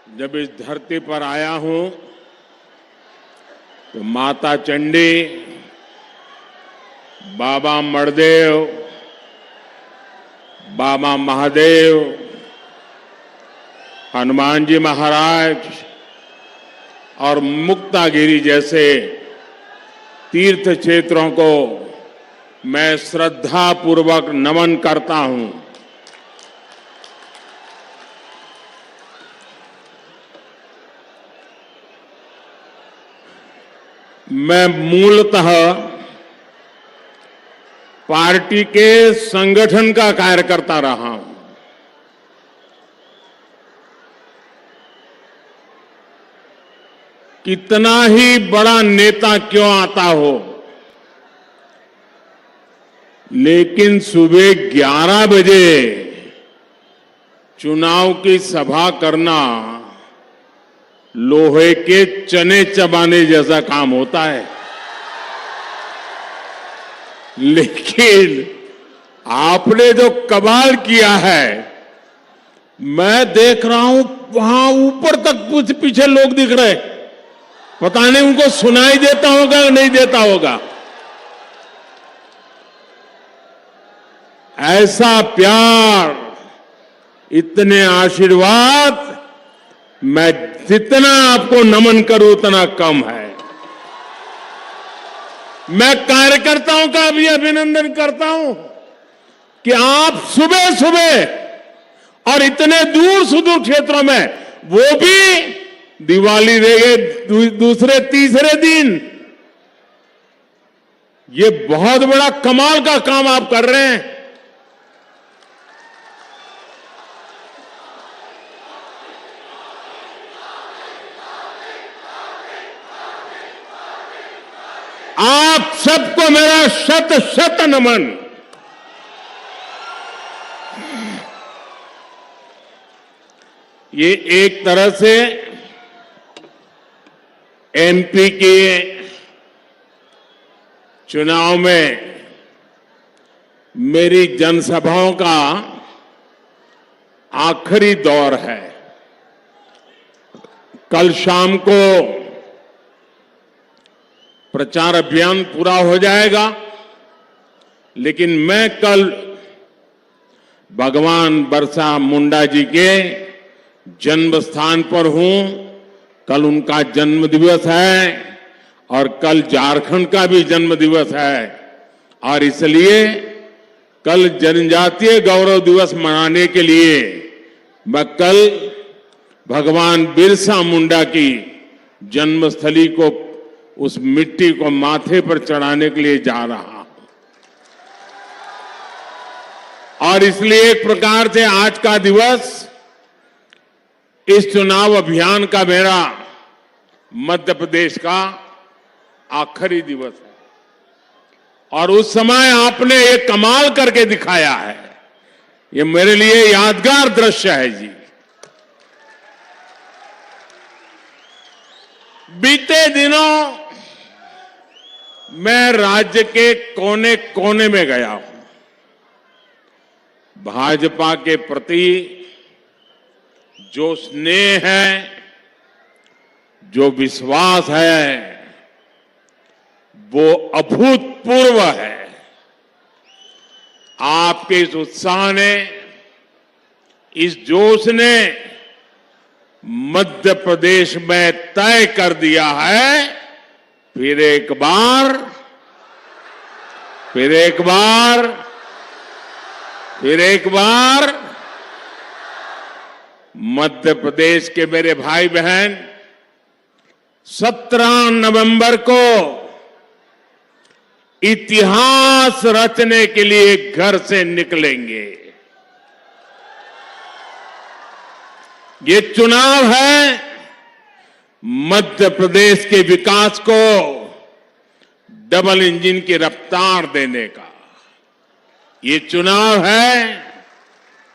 जब इस धरती पर आया हूं तो माता चंडी, बाबा मणदेव, बाबा महादेव, हनुमान जी महाराज और मुक्तागिरी जैसे तीर्थ क्षेत्रों को मैं श्रद्धा पूर्वक नमन करता हूं। मैं मूलतः पार्टी के संगठन का कार्यकर्ता रहा हूं। कितना ही बड़ा नेता क्यों आता हो, लेकिन सुबह 11 बजे चुनाव की सभा करना लोहे के चने चबाने जैसा काम होता है। लेकिन आपने जो कमाल किया है, मैं देख रहा हूं वहां ऊपर तक पीछे लोग दिख रहे, पता नहीं उनको सुनाई देता होगा या नहीं देता होगा। ऐसा प्यार, इतने आशीर्वाद, मैं जितना आपको नमन करूं उतना कम है। मैं कार्यकर्ताओं का भी अभिनंदन करता हूं कि आप सुबह सुबह और इतने दूर सुदूर क्षेत्रों में, वो भी दिवाली रहे दूसरे तीसरे दिन, ये बहुत बड़ा कमाल का काम आप कर रहे हैं। आप सबको मेरा शत शत नमन। ये एक तरह से एमपी के चुनाव में मेरी जनसभाओं का आखिरी दौर है। कल शाम को प्रचार अभियान पूरा हो जाएगा, लेकिन मैं कल भगवान बिरसा मुंडा जी के जन्म स्थान पर हूं। कल उनका जन्म दिवस है और कल झारखंड का भी जन्म दिवस है, और इसलिए कल जनजातीय गौरव दिवस मनाने के लिए मैं कल भगवान बिरसा मुंडा की जन्मस्थली को, उस मिट्टी को माथे पर चढ़ाने के लिए जा रहा हूं। और इसलिए एक प्रकार से आज का दिवस इस चुनाव अभियान का मेरा मध्य प्रदेश का आखिरी दिवस है। और उस समय आपने एक कमाल करके दिखाया है, ये मेरे लिए यादगार दृश्य है जी। बीते दिनों मैं राज्य के कोने कोने में गया हूं। भाजपा के प्रति जो स्नेह है, जो विश्वास है, वो अभूतपूर्व है। आपके इस उत्साह ने, इस जोश ने मध्य प्रदेश में तय कर दिया है, फिर एक बार, फिर एक बार, फिर एक बार मध्य प्रदेश के मेरे भाई बहन 17 नवंबर को इतिहास रचने के लिए घर से निकलेंगे। ये चुनाव है मध्य प्रदेश के विकास को डबल इंजन की रफ्तार देने का। ये चुनाव है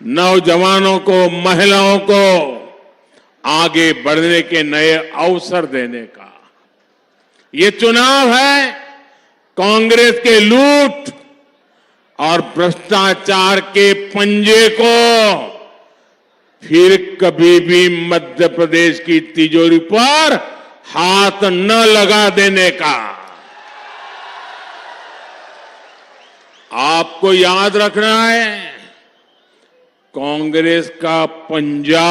नौजवानों को, महिलाओं को आगे बढ़ने के नए अवसर देने का। ये चुनाव है कांग्रेस के लूट और भ्रष्टाचार के पंजे को फिर कभी भी मध्य प्रदेश की तिजोरी पर हाथ न लगा देने का। आपको याद रखना है, कांग्रेस का पंजा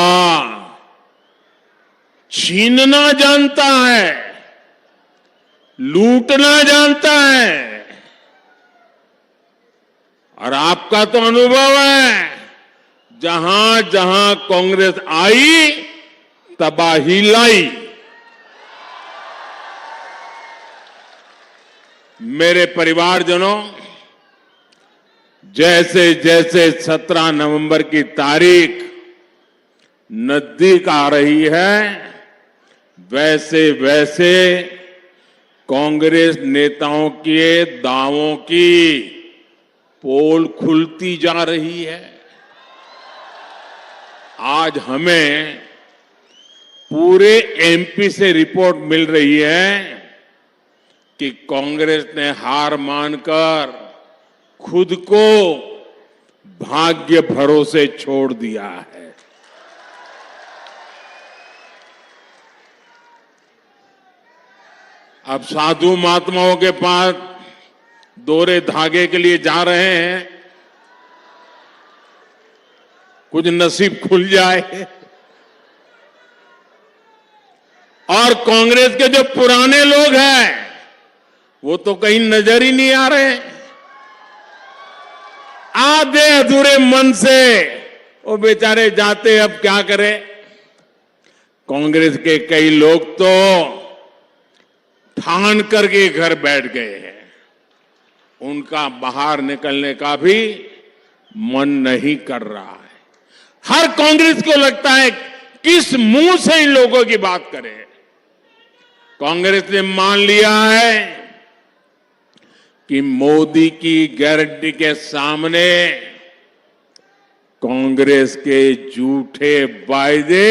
छीनना जानता है, लूटना जानता है। और आपका तो अनुभव है, जहां जहां कांग्रेस आई तबाही लाई। मेरे परिवारजनों, जैसे जैसे 17 नवंबर की तारीख नजदीक आ रही है, वैसे वैसे कांग्रेस नेताओं के दावों की पोल खुलती जा रही है। आज हमें पूरे एमपी से रिपोर्ट मिल रही है कि कांग्रेस ने हार मानकर खुद को भाग्य भरोसे छोड़ दिया है। अब साधु महात्माओं के पास दोहरे धागे के लिए जा रहे हैं, कुछ नसीब खुल जाए। और कांग्रेस के जो पुराने लोग हैं वो तो कहीं नजर ही नहीं आ रहे। आधे अधूरे मन से वो बेचारे जाते, अब क्या करें। कांग्रेस के कई लोग तो ठान करके घर बैठ गए हैं, उनका बाहर निकलने का भी मन नहीं कर रहा है। हर कांग्रेस को लगता है किस मुंह से इन लोगों की बात करें। कांग्रेस ने मान लिया है कि मोदी की गारंटी के सामने कांग्रेस के झूठे वायदे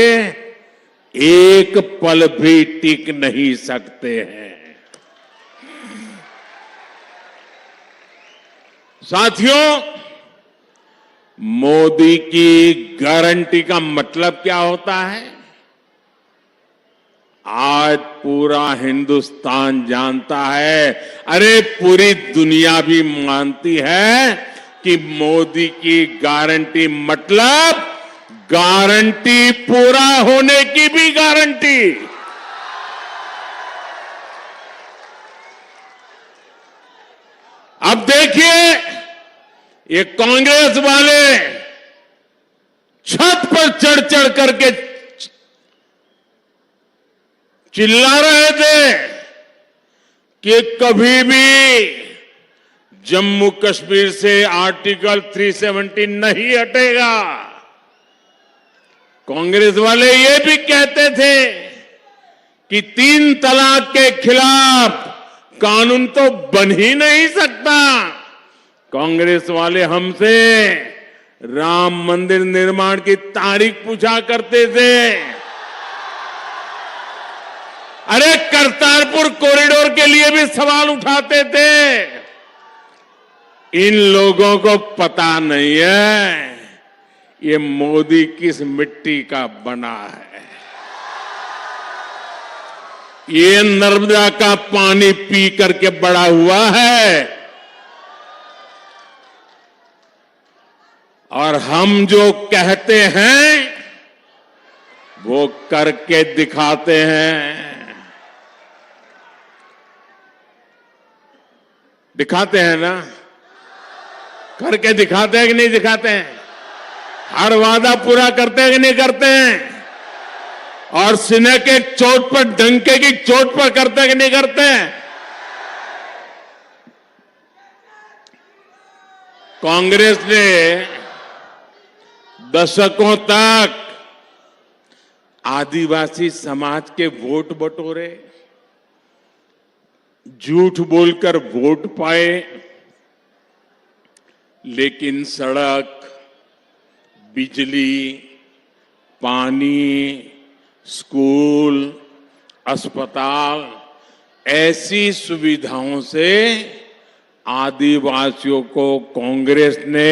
एक पल भी टिक नहीं सकते हैं। साथियों, मोदी की गारंटी का मतलब क्या होता है? आज पूरा हिंदुस्तान जानता है, अरे पूरी दुनिया भी मानती है कि मोदी की गारंटी मतलब गारंटी पूरा होने की भी गारंटी। अब देखिए, ये कांग्रेस वाले छत पर चढ़ चढ़ करके चिल्ला रहे थे कि कभी भी जम्मू कश्मीर से आर्टिकल 370 नहीं हटेगा। कांग्रेस वाले ये भी कहते थे कि 3 तलाक के खिलाफ कानून तो बन ही नहीं सकता। कांग्रेस वाले हमसे राम मंदिर निर्माण की तारीख पूछा करते थे। अरे करतारपुर कॉरिडोर के लिए भी सवाल उठाते थे। इन लोगों को पता नहीं है ये मोदी किस मिट्टी का बना है। ये नर्मदा का पानी पी करके बड़ा हुआ है और हम जो कहते हैं वो करके दिखाते हैं। दिखाते हैं ना, करके दिखाते हैं कि नहीं दिखाते हैं? हर वादा पूरा करते हैं कि नहीं करते हैं? और सीने के चोट पर, डंके की चोट पर करते हैं कि नहीं करते हैं? कांग्रेस ने दशकों तक आदिवासी समाज के वोट बटोरे, झूठ बोलकर वोट पाए, लेकिन सड़क, बिजली, पानी, स्कूल, अस्पताल ऐसी सुविधाओं से आदिवासियों को कांग्रेस ने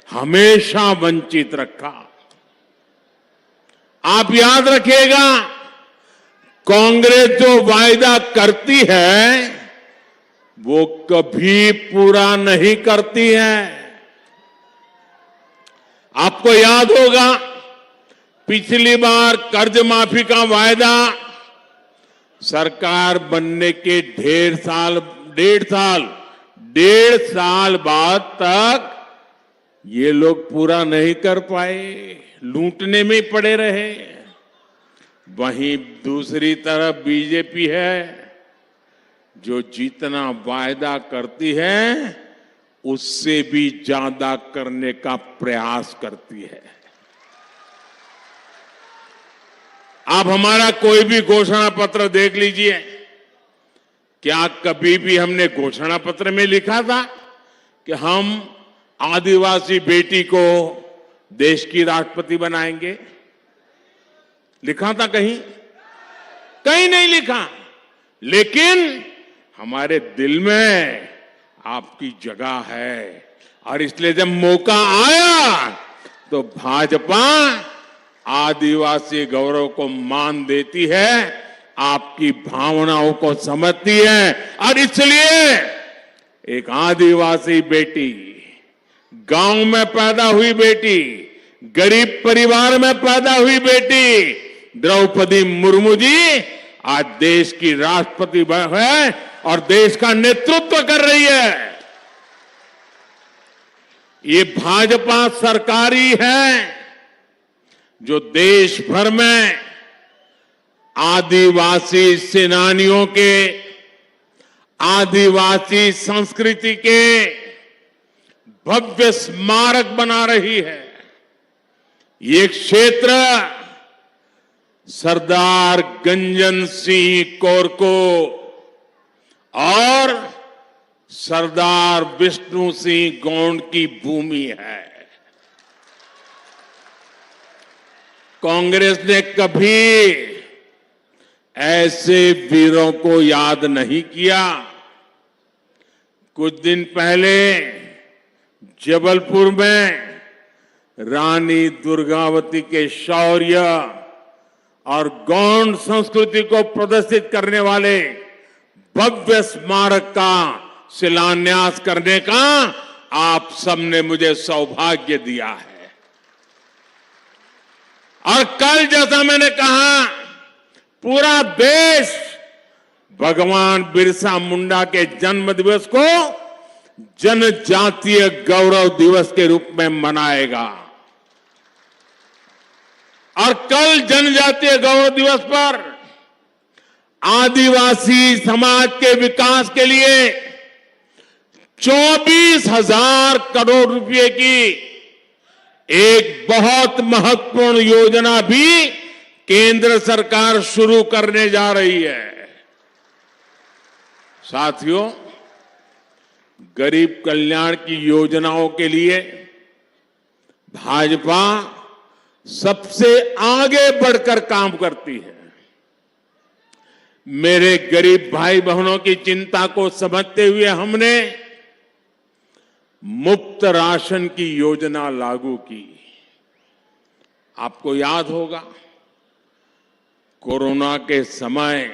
हमेशा वंचित रखा। आप याद रखिएगा, कांग्रेस जो वायदा करती है वो कभी पूरा नहीं करती है। आपको याद होगा, पिछली बार कर्ज माफी का वायदा सरकार बनने के डेढ़ साल बाद तक ये लोग पूरा नहीं कर पाए, लूटने में ही पड़े रहे। वहीं दूसरी तरफ बीजेपी है जो जितना वायदा करती है उससे भी ज्यादा करने का प्रयास करती है। आप हमारा कोई भी घोषणा पत्र देख लीजिए, क्या कभी भी हमने घोषणा पत्र में लिखा था कि हम आदिवासी बेटी को देश की राष्ट्रपति बनाएंगे? लिखा था कहीं? कहीं नहीं लिखा। लेकिन हमारे दिल में आपकी जगह है और इसलिए जब मौका आया तो भाजपा आदिवासी गौरव को मान देती है, आपकी भावनाओं को समझती है और इसलिए एक आदिवासी बेटी, गांव में पैदा हुई बेटी, गरीब परिवार में पैदा हुई बेटी द्रौपदी मुर्मू जी आज देश की राष्ट्रपति है और देश का नेतृत्व कर रही है। ये भाजपा सरकारी है जो देश भर में आदिवासी सेनानियों के, आदिवासी संस्कृति के भव्य स्मारक बना रही है। ये क्षेत्र सरदार गंजन सिंह कोरको और सरदार विष्णु सिंह गौंड की भूमि है। कांग्रेस ने कभी ऐसे वीरों को याद नहीं किया। कुछ दिन पहले जबलपुर में रानी दुर्गावती के शौर्य और गौंड संस्कृति को प्रदर्शित करने वाले भव्य स्मारक का शिलान्यास करने का आप सबने मुझे सौभाग्य दिया है। और कल जैसा मैंने कहा, पूरा देश भगवान बिरसा मुंडा के जन्म दिवस को जनजातीय गौरव दिवस के रूप में मनाएगा। और कल जनजातीय गौरव दिवस पर आदिवासी समाज के विकास के लिए 24,000 करोड़ रुपए की एक बहुत महत्वपूर्ण योजना भी केंद्र सरकार शुरू करने जा रही है। साथियों, गरीब कल्याण की योजनाओं के लिए भाजपा सबसे आगे बढ़कर काम करती है। मेरे गरीब भाई बहनों की चिंता को समझते हुए हमने मुफ्त राशन की योजना लागू की। आपको याद होगा, कोरोना के समय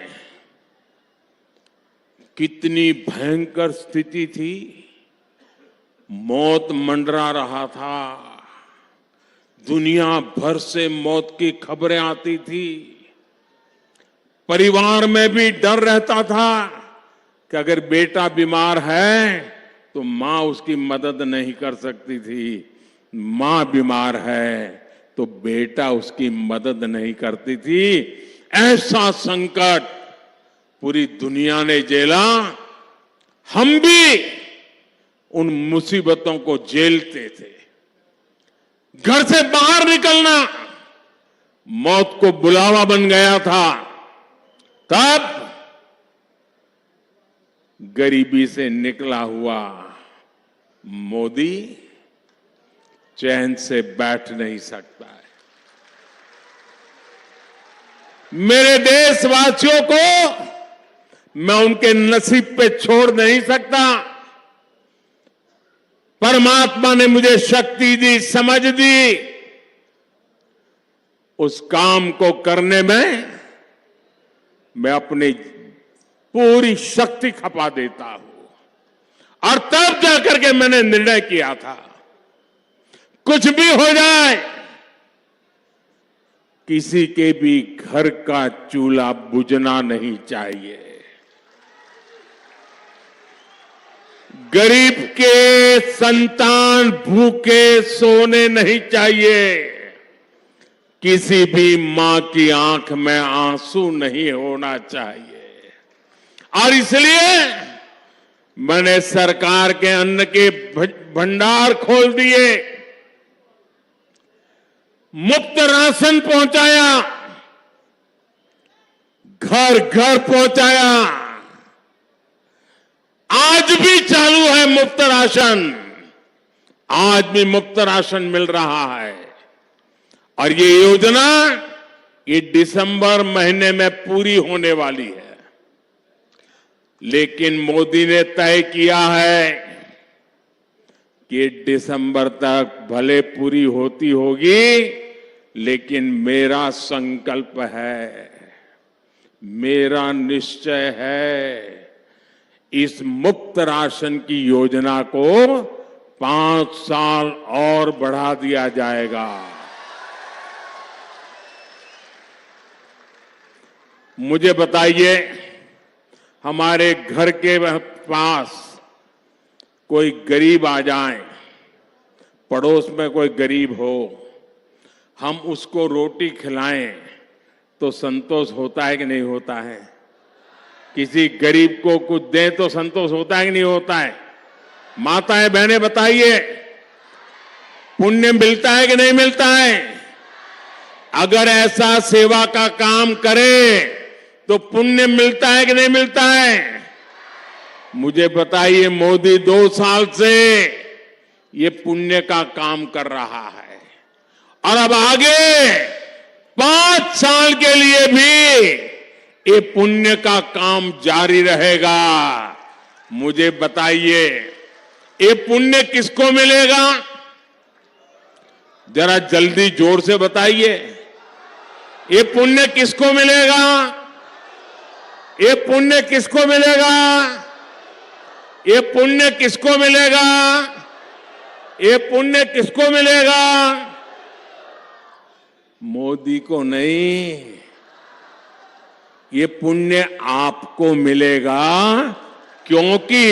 कितनी भयंकर स्थिति थी, मौत मंडरा रहा था, दुनिया भर से मौत की खबरें आती थी, परिवार में भी डर रहता था कि अगर बेटा बीमार है तो मां उसकी मदद नहीं कर सकती थी, मां बीमार है तो बेटा उसकी मदद नहीं करती थी। ऐसा संकट पूरी दुनिया ने झेला, हम भी उन मुसीबतों को झेलते थे। घर से बाहर निकलना मौत को बुलावा बन गया था। तब गरीबी से निकला हुआ मोदी चैन से बैठ नहीं सकता है। मेरे देशवासियों को मैं उनके नसीब पे छोड़ नहीं सकता। परमात्मा ने मुझे शक्ति दी, समझ दी। उस काम को करने में मैं अपनी पूरी शक्ति खपा देता हूं। और तब जाकर के मैंने निर्णय किया था, कुछ भी हो जाए, किसी के भी घर का चूल्हा बुझना नहीं चाहिए। गरीब के संतान भूखे सोने नहीं चाहिए। किसी भी मां की आंख में आंसू नहीं होना चाहिए। और इसलिए मैंने सरकार के अन्न के भंडार खोल दिए, मुफ्त राशन पहुंचाया, घर घर पहुंचाया। आज भी चालू है मुफ्त राशन, आज भी मुफ्त राशन मिल रहा है। और ये योजना ये दिसंबर महीने में पूरी होने वाली है। लेकिन मोदी ने तय किया है कि दिसंबर तक भले पूरी होती होगी, लेकिन मेरा संकल्प है, मेरा निश्चय है, इस मुफ्त राशन की योजना को 5 साल और बढ़ा दिया जाएगा। मुझे बताइए, हमारे घर के पास कोई गरीब आ जाए, पड़ोस में कोई गरीब हो, हम उसको रोटी खिलाएं तो संतोष होता है कि नहीं होता है? किसी गरीब को कुछ दें तो संतोष होता है कि नहीं होता है? माताएं बहनें बताइए, पुण्य मिलता है कि नहीं मिलता है? अगर ऐसा सेवा का काम करे तो पुण्य मिलता है कि नहीं मिलता है? मुझे बताइए, मोदी 2 साल से ये पुण्य का काम कर रहा है और अब आगे 5 साल के लिए भी ये पुण्य का काम जारी रहेगा। मुझे बताइए, ये पुण्य किसको मिलेगा? जरा जल्दी जोर से बताइए, ये पुण्य किसको मिलेगा? ये पुण्य किसको मिलेगा? ये पुण्य किसको मिलेगा? ये पुण्य किसको मिलेगा? मोदी को नहीं, ये पुण्य आपको मिलेगा, क्योंकि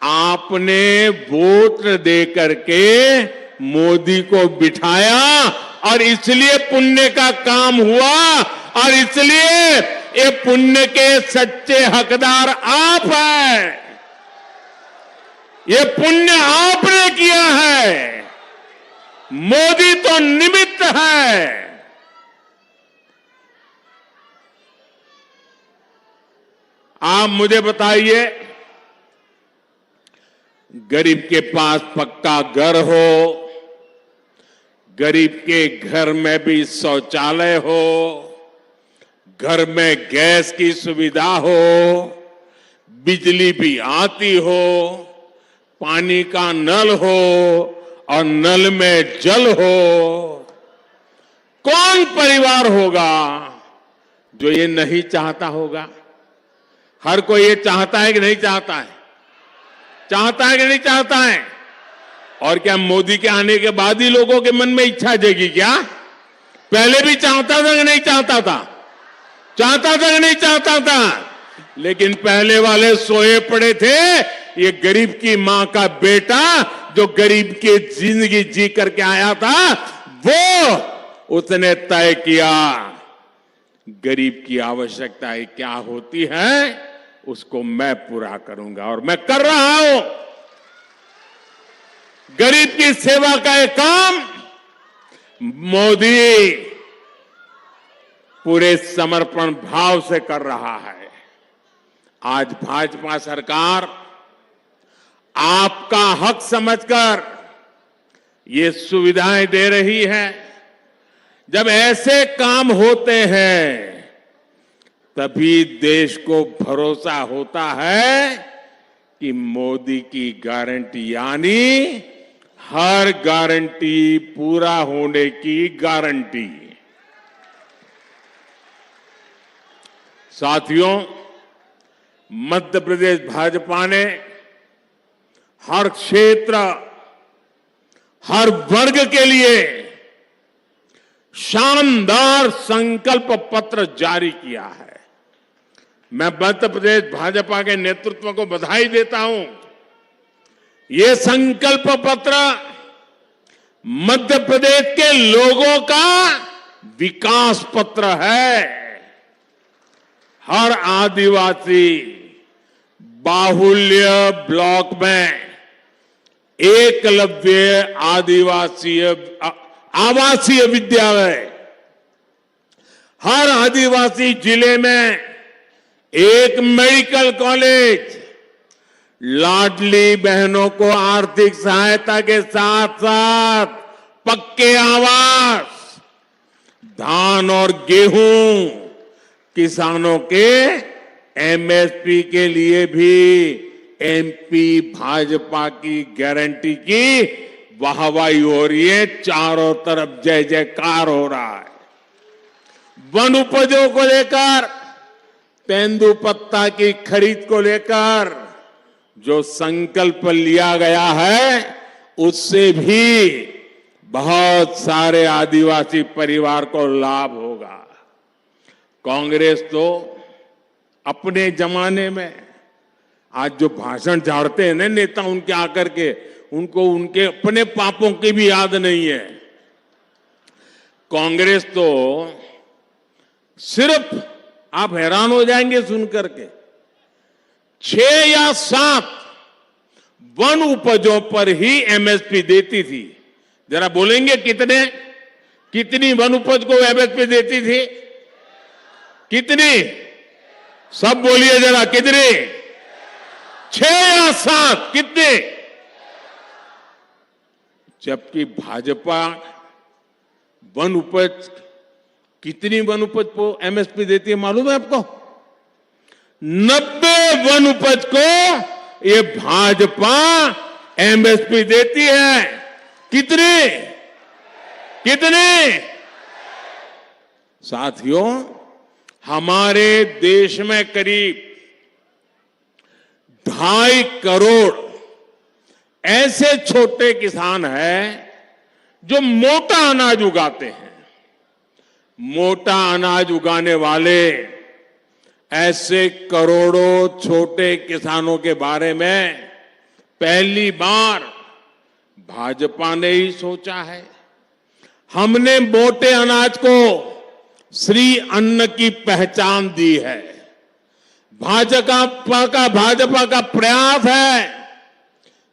आपने वोट दे करके मोदी को बिठाया और इसलिए पुण्य का काम हुआ। और इसलिए ये पुण्य के सच्चे हकदार आप हैं। ये पुण्य आपने किया है, मोदी तो निमित्त है। आप मुझे बताइए, गरीब के पास पक्का घर हो, गरीब के घर में भी शौचालय हो, घर में गैस की सुविधा हो, बिजली भी आती हो, पानी का नल हो और नल में जल हो, कौन परिवार होगा जो ये नहीं चाहता होगा? हर कोई ये चाहता है कि नहीं चाहता है? चाहता है कि नहीं चाहता है? और क्या मोदी के आने के बाद ही लोगों के मन में इच्छा जगी क्या? पहले भी चाहता था कि नहीं चाहता था? चाहता था कि नहीं चाहता था? लेकिन पहले वाले सोए पड़े थे। ये गरीब की मां का बेटा जो गरीब की जिंदगी जी करके आया था, वो उसने तय किया गरीब की आवश्यकताएं क्या होती है, उसको मैं पूरा करूंगा और मैं कर रहा हूं। गरीब की सेवा का एक काम मोदी पूरे समर्पण भाव से कर रहा है। आज भाजपा सरकार आपका हक समझकर ये सुविधाएं दे रही है। जब ऐसे काम होते हैं तभी देश को भरोसा होता है कि मोदी की गारंटी यानी हर गारंटी पूरा होने की गारंटी। साथियों, मध्य प्रदेश भाजपा ने हर क्षेत्र, हर वर्ग के लिए शानदार संकल्प पत्र जारी किया है। मैं मध्य प्रदेश भाजपा के नेतृत्व को बधाई देता हूं। ये संकल्प पत्र मध्य प्रदेश के लोगों का विकास पत्र है। हर आदिवासी बाहुल्य ब्लॉक में एकलव्य आवासीय विद्यालय, हर आदिवासी जिले में एक मेडिकल कॉलेज, लाडली बहनों को आर्थिक सहायता के साथ साथ पक्के आवास, धान और गेहूं, किसानों के एमएसपी के लिए भी एमपी भाजपा की गारंटी की वाहवाही हो रही है। चारों तरफ जय जयकार हो रहा है। वन उपजों को लेकर, तेंदुपत्ता की खरीद को लेकर जो संकल्प लिया गया है, उससे भी बहुत सारे आदिवासी परिवार को लाभ होगा। कांग्रेस तो अपने जमाने में, आज जो भाषण झाड़ते हैं ना नेता उनके आकर के, उनको उनके अपने पापों की भी याद नहीं है। कांग्रेस तो सिर्फ, आप हैरान हो जाएंगे सुनकर के, 6 या 7 वन उपजों पर ही एमएसपी देती थी। जरा बोलेंगे कितनी वन उपज को एमएसपी देती थी? कितनी? सब बोलिए जरा, कितनी? 6 या 7? कितने? जबकि भाजपा वन उपज, कितनी वन उपज को एमएसपी देती है मालूम है आपको? 90 वन उपज को ये भाजपा एमएसपी देती है। कितने? साथियों, हमारे देश में करीब 2.5 करोड़ ऐसे छोटे किसान हैं जो मोटा अनाज उगाते हैं। मोटा अनाज उगाने वाले ऐसे करोड़ों छोटे किसानों के बारे में पहली बार भाजपा ने ही सोचा है। हमने मोटे अनाज को श्री अन्न की पहचान दी है। भाजपा का प्रयास है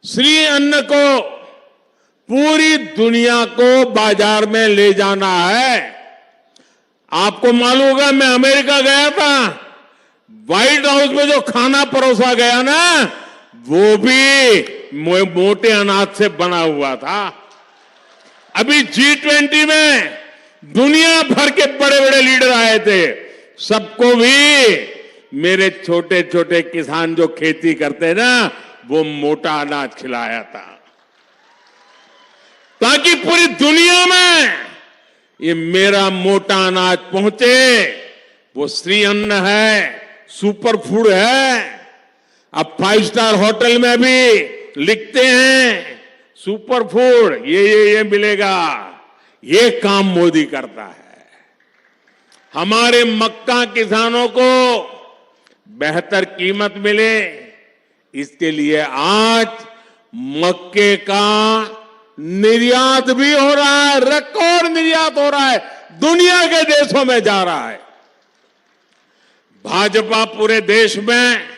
श्री अन्न को पूरी दुनिया को बाजार में ले जाना है। आपको मालूम होगा, मैं अमेरिका गया था, व्हाइट हाउस में जो खाना परोसा गया ना, वो भी मोटे अनाज से बना हुआ था। अभी G20 में दुनिया भर के बड़े बड़े लीडर आए थे, सबको भी मेरे छोटे छोटे किसान जो खेती करते ना, वो मोटा अनाज खिलाया था, ताकि पूरी दुनिया में ये मेरा मोटा अनाज पहुंचे। वो श्री अन्न है, सुपर फूड है। अब 5 स्टार होटल में भी लिखते हैं सुपर फूड, ये मिलेगा। ये काम मोदी करता है। हमारे मक्का किसानों को बेहतर कीमत मिले, इसके लिए आज मक्के का निर्यात भी हो रहा है, रिकॉर्ड निर्यात हो रहा है, दुनिया के देशों में जा रहा है। भाजपा पूरे देश में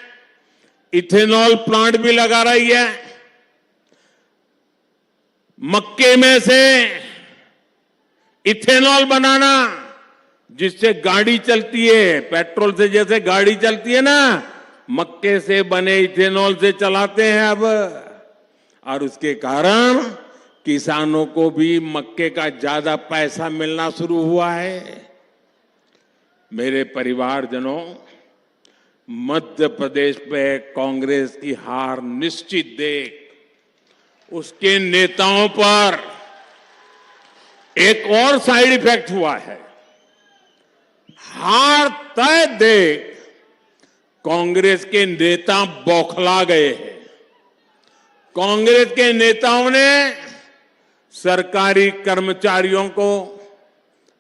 इथेनॉल प्लांट भी लगा रही है। मक्के में से इथेनॉल बनाना, जिससे गाड़ी चलती है, पेट्रोल से जैसे गाड़ी चलती है ना, मक्के से बने इथेनॉल से चलाते हैं अब। और उसके कारण किसानों को भी मक्के का ज्यादा पैसा मिलना शुरू हुआ है। मेरे परिवारजनों, मध्य प्रदेश पे कांग्रेस की हार निश्चित देख उसके नेताओं पर एक और साइड इफेक्ट हुआ है। हार तय देख कांग्रेस के नेता बौखला गए हैं। कांग्रेस के नेताओं ने सरकारी कर्मचारियों को,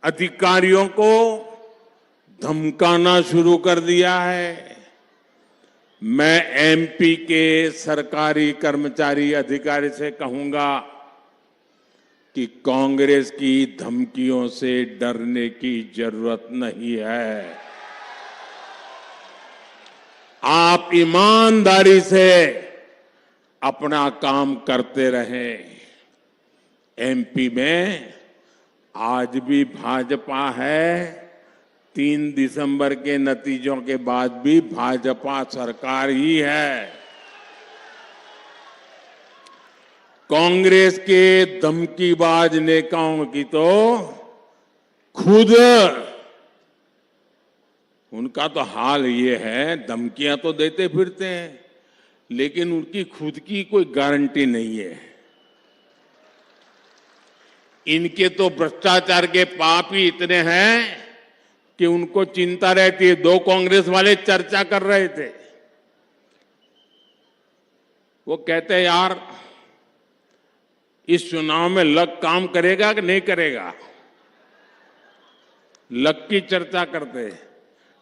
अधिकारियों को धमकाना शुरू कर दिया है। मैं एमपी के सरकारी कर्मचारी अधिकारी से कहूंगा कि कांग्रेस की धमकियों से डरने की जरूरत नहीं है। आप ईमानदारी से अपना काम करते रहें। एमपी में आज भी भाजपा है। 3 दिसंबर के नतीजों के बाद भी भाजपा सरकार ही है। कांग्रेस के धमकीबाज नेताओं की तो खुद उनका तो हाल ये है, धमकियां तो देते फिरते हैं, लेकिन उनकी खुद की कोई गारंटी नहीं है। इनके तो भ्रष्टाचार के पाप ही इतने हैं कि उनको चिंता रहती है। 2 कांग्रेस वाले चर्चा कर रहे थे। वो कहते हैं, यार इस चुनाव में लक काम करेगा कि नहीं करेगा, लक की चर्चा करते।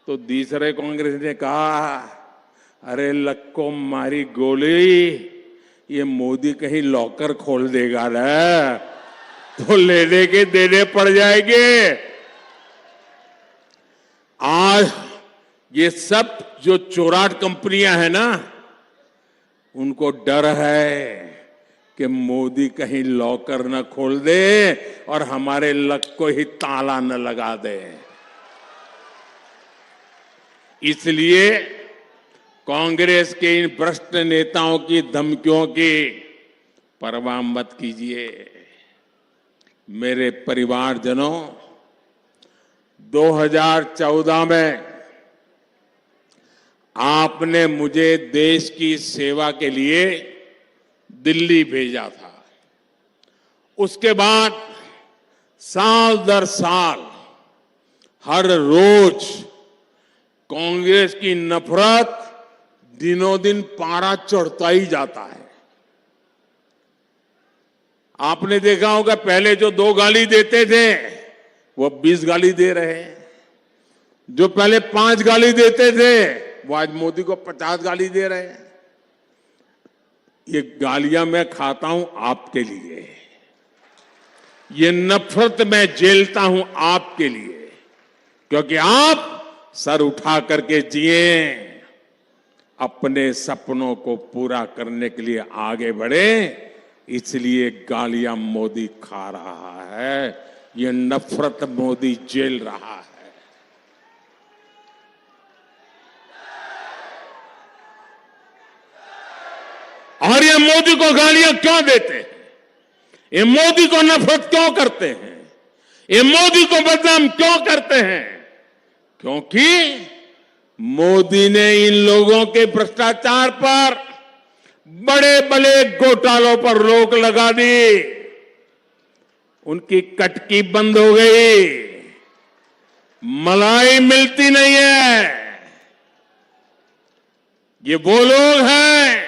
तो दूसरे कांग्रेस ने कहा, अरे लक को मारी गोली, ये मोदी कहीं लॉकर खोल देगा ना, तो लेने के देने पड़ जाएंगे। आज ये सब जो चोराट कंपनियां हैं ना, उनको डर है कि मोदी कहीं लॉकर न खोल दे और हमारे लक को ही ताला न लगा दे। इसलिए कांग्रेस के इन भ्रष्ट नेताओं की धमकियों की परवाह मत कीजिए। मेरे परिवारजनों, 2014 में आपने मुझे देश की सेवा के लिए दिल्ली भेजा था। उसके बाद साल दर साल हर रोज कांग्रेस की नफरत दिनों दिन पारा चढ़ता ही जाता है। आपने देखा होगा, पहले जो 2 गाली देते थे वो 20 गाली दे रहे हैं। जो पहले 5 गाली देते थे वो आज मोदी को 50 गाली दे रहे हैं। ये गालियां मैं खाता हूं आपके लिए, ये नफरत मैं झेलता हूं आपके लिए, क्योंकि आप सर उठा करके जिए, अपने सपनों को पूरा करने के लिए आगे बढ़े। इसलिए गालियां मोदी खा रहा है, ये नफरत मोदी झेल रहा है। और ये मोदी को गालियां क्यों देते हैं? ये मोदी को नफरत क्यों करते हैं? ये मोदी को बदनाम क्यों करते हैं? क्योंकि मोदी ने इन लोगों के भ्रष्टाचार पर, बड़े बड़े घोटालों पर रोक लगा दी। उनकी कटकी बंद हो गई, मलाई मिलती नहीं है। ये वो लोग हैं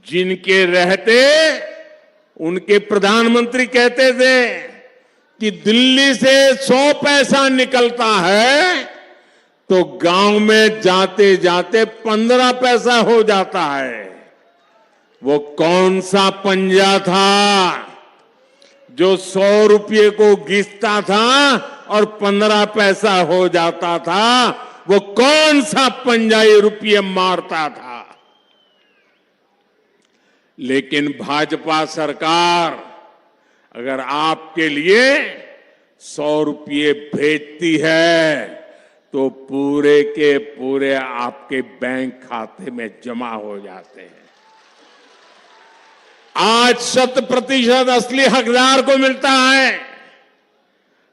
जिनके रहते उनके प्रधानमंत्री कहते थे कि दिल्ली से 100 पैसा निकलता है तो गांव में जाते जाते 15 पैसा हो जाता है। वो कौन सा पंजा था जो 100 रुपये को घिसता था और 15 पैसा हो जाता था? वो कौन सा पंजा ये रुपये मारता था? लेकिन भाजपा सरकार अगर आपके लिए 100 रुपये भेजती है तो पूरे के पूरे आपके बैंक खाते में जमा हो जाते हैं। आज 100% असली हकदार को मिलता है।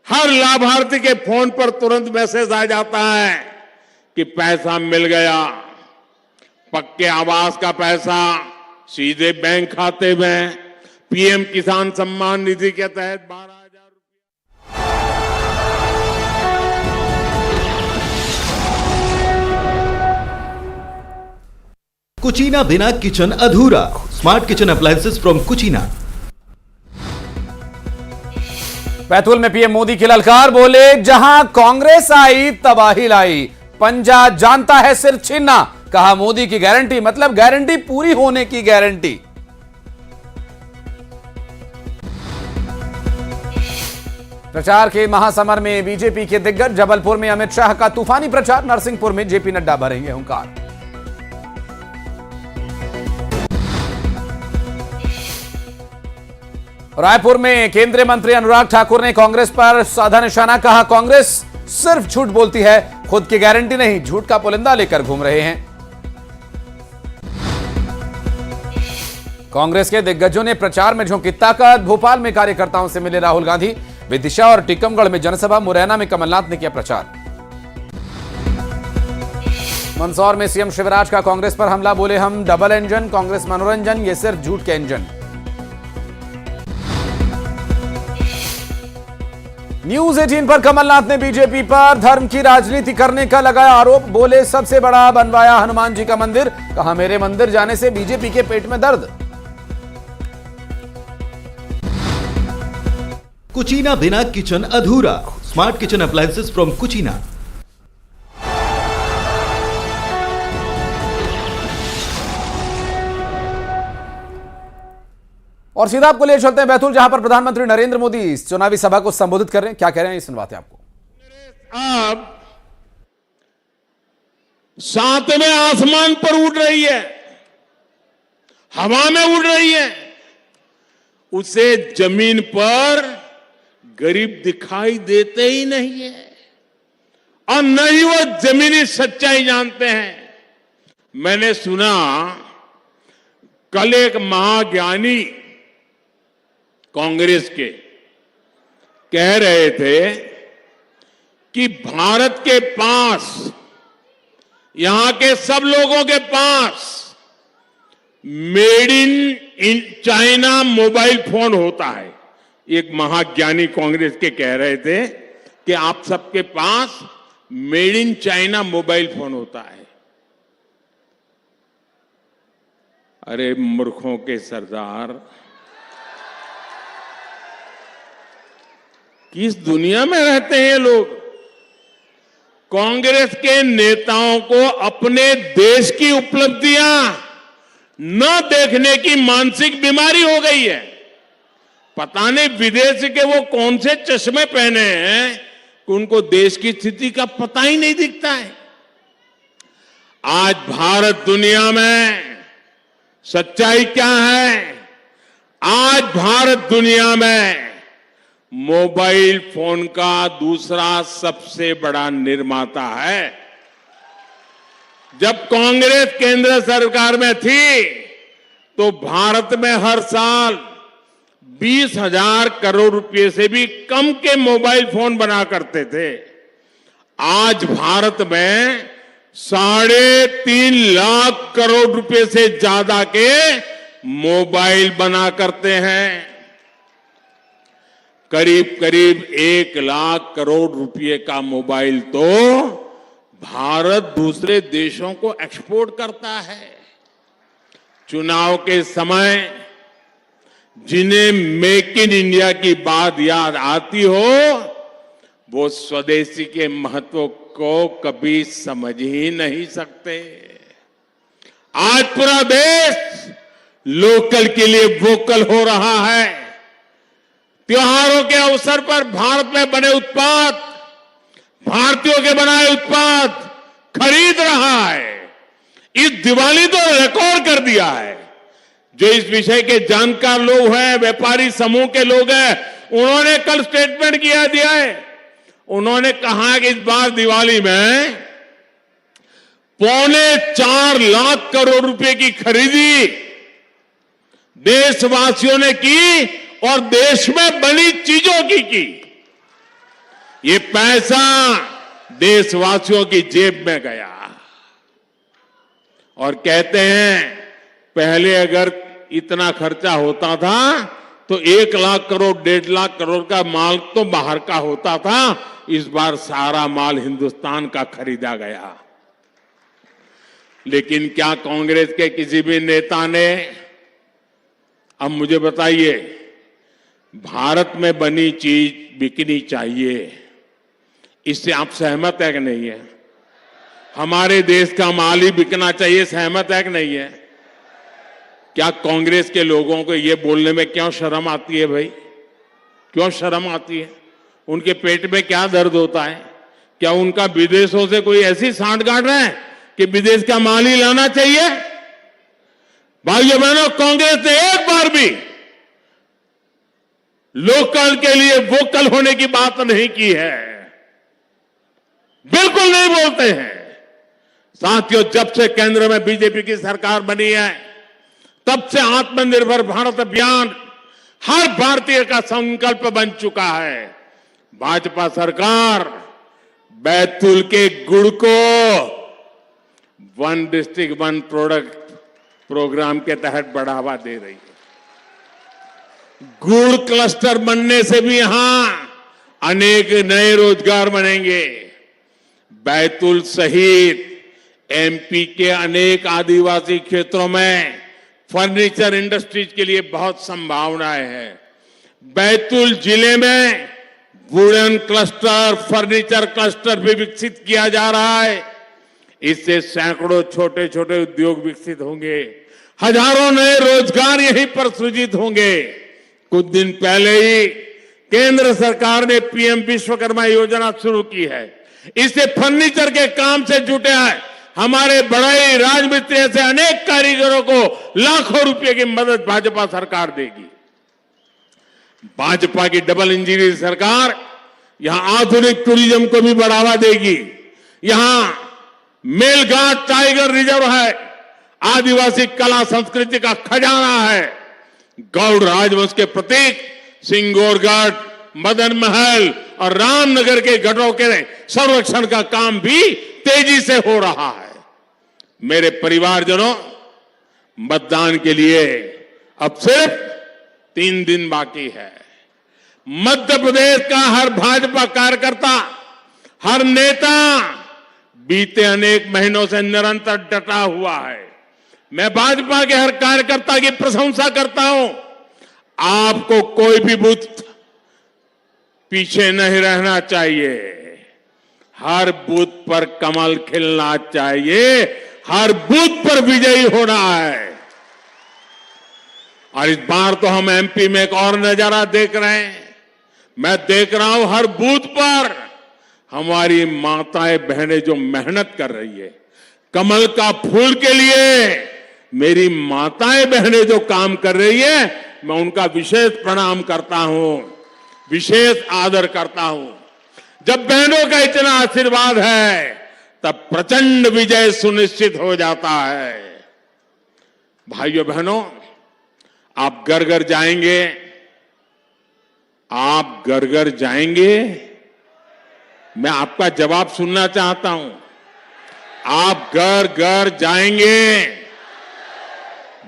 हर लाभार्थी के फोन पर तुरंत मैसेज आ जाता है कि पैसा मिल गया। पक्के आवास का पैसा, सीधे बैंक खाते में पीएम किसान सम्मान निधि के तहत 12,000 कुचीना बिना किचन अधूरा। Smart kitchen appliances from Kutchina. Betul में पीएम मोदी की ललकार, बोले जहां कांग्रेस आई तबाही लाई, पंजा जानता है सिर छीनना। कहा मोदी की गारंटी मतलब गारंटी पूरी होने की गारंटी। प्रचार के महासमर में बीजेपी के दिग्गज, जबलपुर में अमित शाह का तूफानी प्रचार, नरसिंहपुर में जेपी नड्डा भरेंगे हुंकार। रायपुर में केंद्रीय मंत्री अनुराग ठाकुर ने कांग्रेस पर साधा निशाना, कहा कांग्रेस सिर्फ झूठ बोलती है, खुद की गारंटी नहीं, झूठ का पुलिंदा लेकर घूम रहे हैं। कांग्रेस के दिग्गजों ने प्रचार में झोंकी ताकत, भोपाल में कार्यकर्ताओं से मिले राहुल गांधी, विदिशा और टीकमगढ़ में जनसभा, मुरैना में कमलनाथ ने किया प्रचार। मंदसौर में सीएम शिवराज का कांग्रेस पर हमला, बोले हम डबल इंजन, कांग्रेस मनोरंजन, ये सिर्फ झूठ के इंजन। न्यूज 18 पर कमलनाथ ने बीजेपी पर धर्म की राजनीति करने का लगाया आरोप, बोले सबसे बड़ा बनवाया हनुमान जी का मंदिर, कहा मेरे मंदिर जाने से बीजेपी के पेट में दर्द। कुचीना बिना किचन अधूरा। Smart kitchen appliances from Kutchina. और सीधा आपको ले चलते हैं बैतूल, जहां पर प्रधानमंत्री नरेंद्र मोदी चुनावी सभा को संबोधित कर रहे हैं। क्या कह रहे हैं ये सुनवाते हैं आपको। अब सातवें आसमान पर उड़ रही है, हवा में उड़ रही है, उसे जमीन पर गरीब दिखाई देते ही नहीं है और न ही वो जमीनी सच्चाई जानते हैं। मैंने सुना कल एक महाज्ञानी कांग्रेस के कह रहे थे कि भारत के पास, यहां के सब लोगों के पास made in China mobile phone होता है। एक महाज्ञानी कांग्रेस के कह रहे थे कि आप सबके पास made in China mobile phone होता है। अरे मूर्खों के सरदार, किस दुनिया में रहते हैं ये लोग। कांग्रेस के नेताओं को अपने देश की उपलब्धियां न देखने की मानसिक बीमारी हो गई है। पता नहीं विदेश के वो कौन से चश्मे पहने हैं कि उनको देश की स्थिति का पता ही नहीं दिखता है। आज भारत दुनिया में सच्चाई क्या है? आज भारत दुनिया में मोबाइल फोन का दूसरा सबसे बड़ा निर्माता है। जब कांग्रेस केंद्र सरकार में थी तो भारत में हर साल 20,000 करोड़ रुपए से भी कम के मोबाइल फोन बना करते थे। आज भारत में 3.5 लाख करोड़ रुपए से ज्यादा के मोबाइल बना करते हैं। करीब करीब 1 लाख करोड़ रुपए का मोबाइल तो भारत दूसरे देशों को एक्सपोर्ट करता है। चुनाव के समय जिन्हें मेक इन इंडिया की बात याद आती हो, वो स्वदेशी के महत्व को कभी समझ ही नहीं सकते। आज पूरा देश लोकल के लिए वोकल हो रहा है। त्योहारों के अवसर पर भारत में बने उत्पाद, भारतीयों के बनाए उत्पाद खरीद रहा है। इस दिवाली तो रिकॉर्ड कर दिया है। जो इस विषय के जानकार लोग हैं, व्यापारी समूह के लोग हैं, उन्होंने कल स्टेटमेंट दिया है। उन्होंने कहा कि इस बार दिवाली में 4.25 लाख करोड़ रुपए की खरीदी देशवासियों ने की और देश में बनी चीजों की। ये पैसा देशवासियों की जेब में गया और कहते हैं पहले अगर इतना खर्चा होता था तो 1 लाख करोड़ 1.5 लाख करोड़ का माल तो बाहर का होता था। इस बार सारा माल हिंदुस्तान का खरीदा गया। लेकिन क्या कांग्रेस के किसी भी नेता ने, अब मुझे बताइए, भारत में बनी चीज बिकनी चाहिए, इससे आप सहमत है कि नहीं है? हमारे देश का माल ही बिकना चाहिए, सहमत है कि नहीं है? क्या कांग्रेस के लोगों को ये बोलने में क्यों शर्म आती है भाई? क्यों शर्म आती है? उनके पेट में क्या दर्द होता है? क्या उनका विदेशों से कोई ऐसी सांठगांठ है कि विदेश का माल ही लाना चाहिए? भाइयों बहनों, कांग्रेस ने एक बार भी लोकल के लिए वोकल होने की बात नहीं की है, बिल्कुल नहीं बोलते हैं। साथियों, जब से केंद्र में बीजेपी की सरकार बनी है तब से आत्मनिर्भर भारत अभियान हर भारतीय का संकल्प बन चुका है। भाजपा सरकार बैतूल के गुड़ को 1 डिस्ट्रिक्ट 1 प्रोडक्ट प्रोग्राम के तहत बढ़ावा दे रही है। गुड़ क्लस्टर बनने से भी यहां अनेक नए रोजगार बनेंगे। बैतूल सहित एमपी के अनेक आदिवासी क्षेत्रों में फर्नीचर इंडस्ट्रीज के लिए बहुत संभावनाएं हैं। बैतूल जिले में वुडन क्लस्टर, फर्नीचर क्लस्टर भी विकसित किया जा रहा है। इससे सैकड़ों छोटे छोटे उद्योग विकसित होंगे, हजारों नए रोजगार यहीं पर सृजित होंगे। कुछ दिन पहले ही केंद्र सरकार ने पीएम विश्वकर्मा योजना शुरू की है। इससे फर्नीचर के काम से जुटे हैं हमारे बढ़ई राजमिस्त्री से अनेक कारीगरों को लाखों रुपए की मदद भाजपा सरकार देगी। भाजपा की डबल इंजन सरकार यहां आधुनिक टूरिज्म को भी बढ़ावा देगी। यहां मेलघाट टाइगर रिजर्व है, आदिवासी कला संस्कृति का खजाना है। गौड़ राजवंश के प्रतीक सिंगोरगढ़, मदन महल और रामनगर के गढ़ों के संरक्षण का काम भी तेजी से हो रहा है। मेरे परिवारजनों, मतदान के लिए अब सिर्फ 3 दिन बाकी है। मध्य प्रदेश का हर भाजपा कार्यकर्ता, हर नेता बीते अनेक महीनों से निरंतर डटा हुआ है। मैं भाजपा के हर कार्यकर्ता की प्रशंसा करता हूं। आपको कोई भी बूथ पीछे नहीं रहना चाहिए। हर बूथ पर कमल खिलना चाहिए, हर बूथ पर विजयी होना है। और इस बार तो हम एमपी में एक और नजारा देख रहे हैं। मैं देख रहा हूं हर बूथ पर हमारी माताएं बहनें जो मेहनत कर रही है, कमल का फूल के लिए मेरी माताएं बहनें जो काम कर रही है, मैं उनका विशेष प्रणाम करता हूं, विशेष आदर करता हूं। जब बहनों का इतना आशीर्वाद है तब प्रचंड विजय सुनिश्चित हो जाता है। भाइयों बहनों, आप घर घर जाएंगे, आप घर घर जाएंगे, मैं आपका जवाब सुनना चाहता हूं। आप घर घर जाएंगे,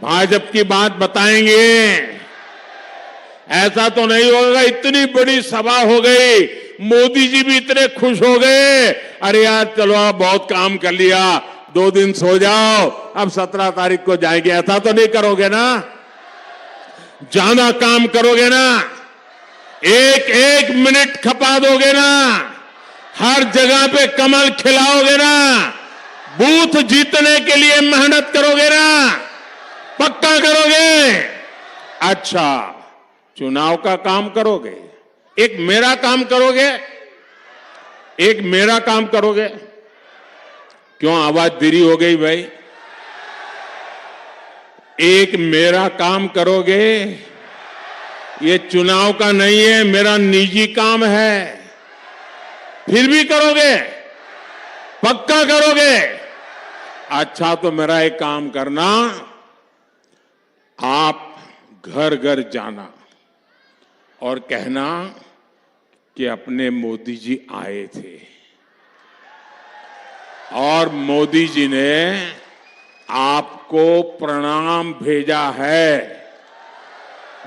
भाजपा की बात बताएंगे। ऐसा तो नहीं होगा इतनी बड़ी सभा हो गई, मोदी जी भी इतने खुश हो गए, अरे यार चलो आप बहुत काम कर लिया, 2 दिन सो जाओ, अब 17 तारीख को जाएंगे। ऐसा तो नहीं करोगे ना? ज्यादा काम करोगे ना? एक एक मिनट खपा दोगे ना? हर जगह पे कमल खिलाओगे ना? बूथ जीतने के लिए मेहनत करोगे ना? पक्का करोगे? अच्छा, चुनाव का काम करोगे, एक मेरा काम करोगे, एक मेरा काम करोगे। क्यों आवाज धीरी हो गई भाई? एक मेरा काम करोगे, ये चुनाव का नहीं है, मेरा निजी काम है। फिर भी करोगे? पक्का करोगे? अच्छा, तो मेरा एक काम करना, आप घर घर जाना और कहना कि अपने मोदी जी आए थे और मोदी जी ने आपको आपको प्रणाम भेजा है।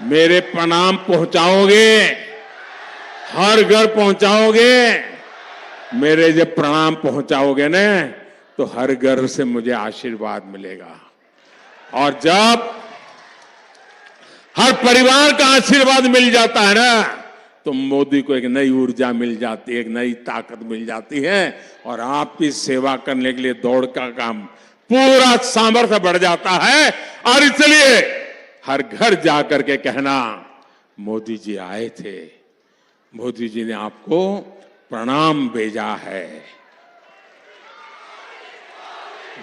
मेरे प्रणाम पहुंचाओगे, हर घर पहुंचाओगे। मेरे जब प्रणाम पहुंचाओगे ना, तो हर घर से मुझे आशीर्वाद मिलेगा। और जब हर परिवार का आशीर्वाद मिल जाता है ना, तो मोदी को एक नई ऊर्जा मिल जाती है, एक नई ताकत मिल जाती है, और आपकी सेवा करने के लिए दौड़ का काम पूरा सामर्थ्य बढ़ जाता है। और इसलिए हर घर जाकर के कहना, मोदी जी आए थे, मोदी जी ने आपको प्रणाम भेजा है।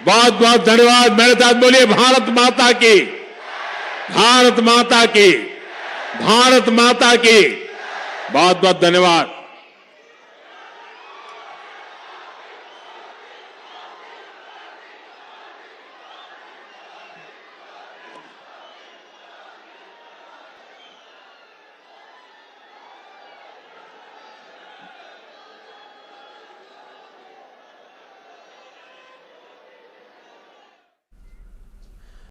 बहुत बहुत धन्यवाद। मेरे साथ बोलिए भारत माता की, भारत माता की, भारत माता की। बहुत बहुत धन्यवाद।